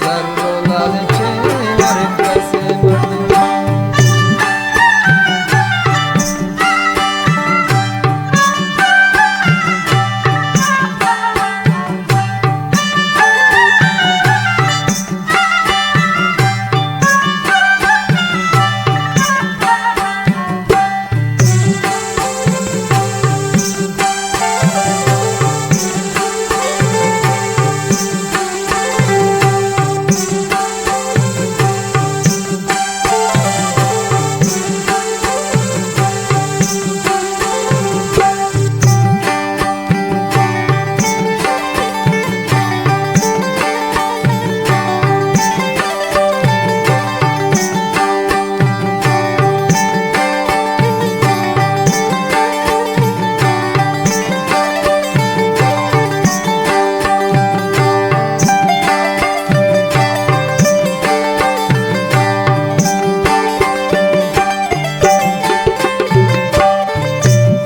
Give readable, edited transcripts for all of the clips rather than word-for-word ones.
जर्रो लालचे हर कसे मर्द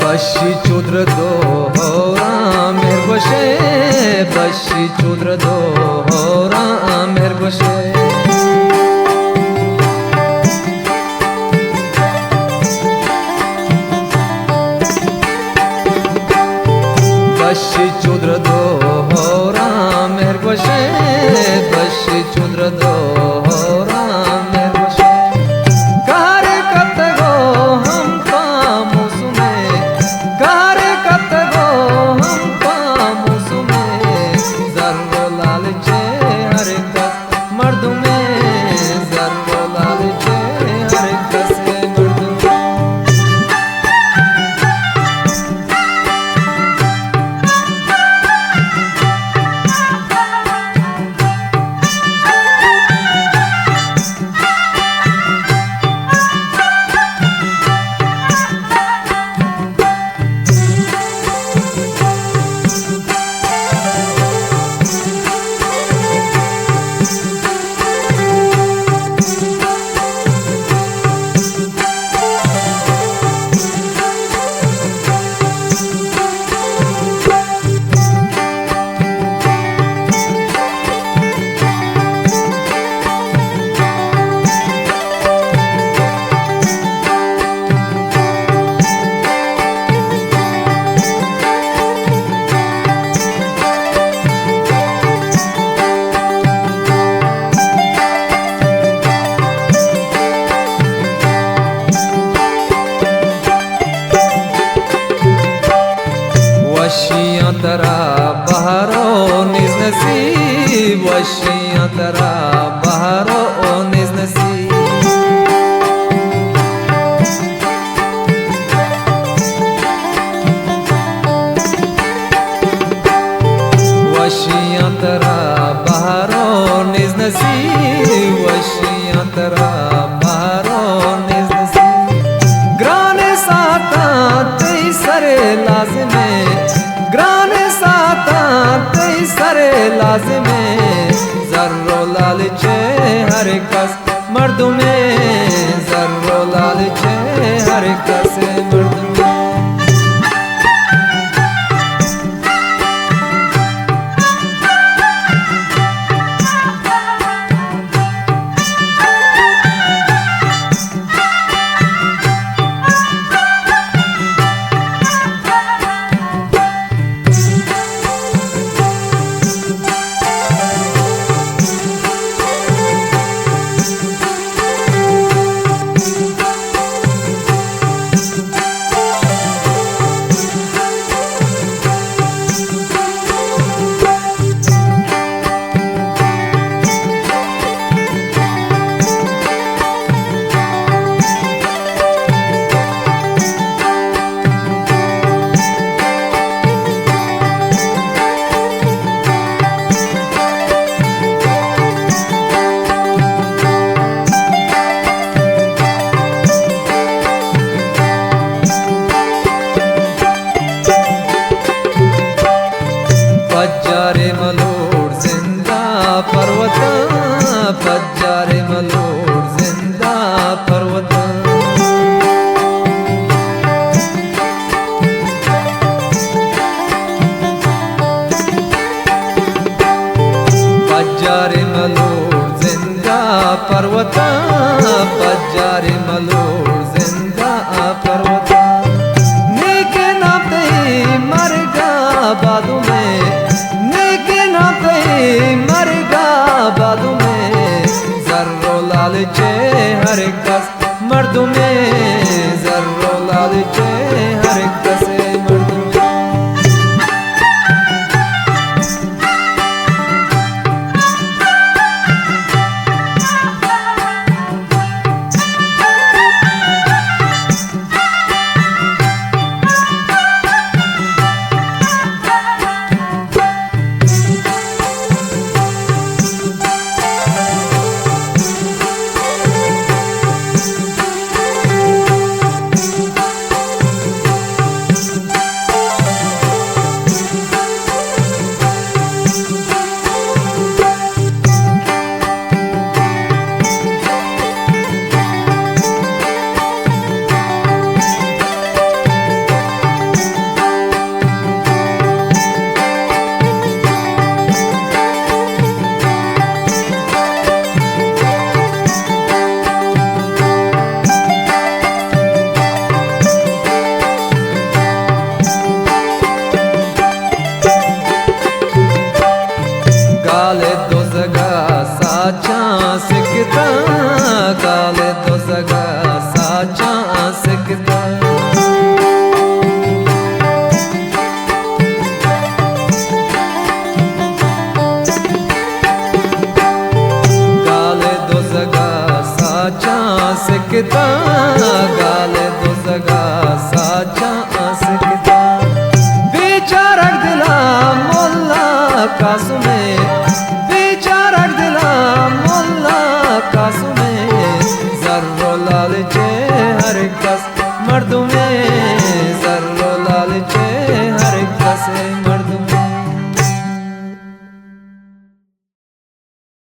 बशी चुद्र दो मेर बशे बशी चुद्र दो मेर बशे बशी चुद्र दो मेर बशे बशी चुद्र दो मेर बशे गारे कत गो हम पामुस में गारे कत गो हम पामुस में जर्रो लालचे हर कस मर्द में जर्रो लालचे हर कसे मर्द वशियां तरा बहारो निज नसीब वशियां तरा बहारो निज नसीब वशियां तरा बहारो निज नसीब वशियां तरा बहारो निज नसीब ग्राने साता तेई सरे लाज़िमे ग्राने साता तेई सरे लाज़िमे जर्रो लालचे हर कस मर्द में जर्रो लालचे हर कस मर्द में बजारे मलोर जिंदा पर्वत पज्जारे मलोर जिंदा पर्वता पज्जारे मलोर जिंदा पर्वता नेके नाते मरगा बादू में नेके नाते मरगा बादू में जर्रो लालचे हर कस मर्दों में जर्रो लालचे हर कस मर्दों में काले दो जगह साचा सिकता काले दो जगह साचा सिकता काले दो जगह साचा सिकता काले दो जगह साचा